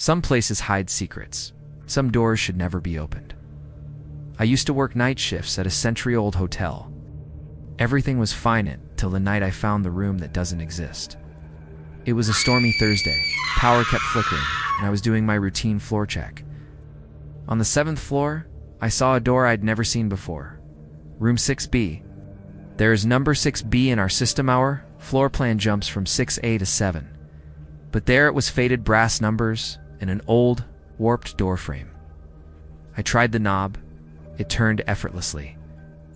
Some places hide secrets. Some doors should never be opened. I used to work night shifts at a century-old hotel. Everything was fine until the night I found the room that doesn't exist. It was a stormy Thursday. Power kept flickering, and I was doing my routine floor check. On the 7th floor, I saw a door I'd never seen before. Room 6B. There is number 6B in our system. Our floor plan jumps from 6A to 7. But there it was, faded brass numbers and an old, warped door frame. I tried the knob. It turned effortlessly.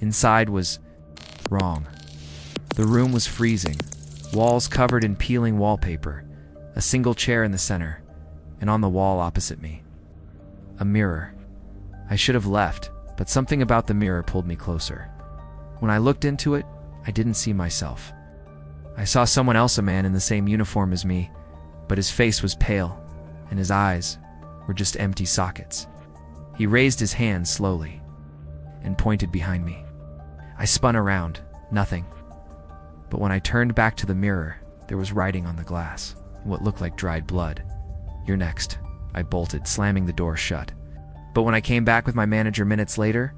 Inside was wrong. The room was freezing. Walls covered in peeling wallpaper. A single chair in the center. And on the wall opposite me, a mirror. I should have left, but something about the mirror pulled me closer. When I looked into it, I didn't see myself. I saw someone else, a man in the same uniform as me, but his face was pale, and his eyes were just empty sockets. He raised his hand slowly and pointed behind me. I spun around, nothing. But when I turned back to the mirror, there was writing on the glass, what looked like dried blood. "You're next," I bolted, slamming the door shut. But when I came back with my manager minutes later,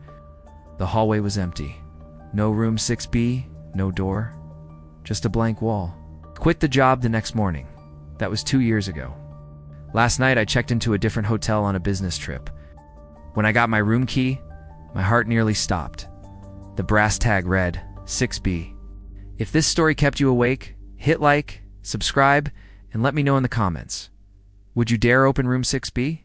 the hallway was empty. No room 6B, no door, just a blank wall. Quit the job the next morning. That was 2 years ago. Last night I checked into a different hotel on a business trip. When I got my room key, my heart nearly stopped. The brass tag read 6B. If this story kept you awake, hit like, subscribe, and let me know in the comments. Would you dare open room 6B?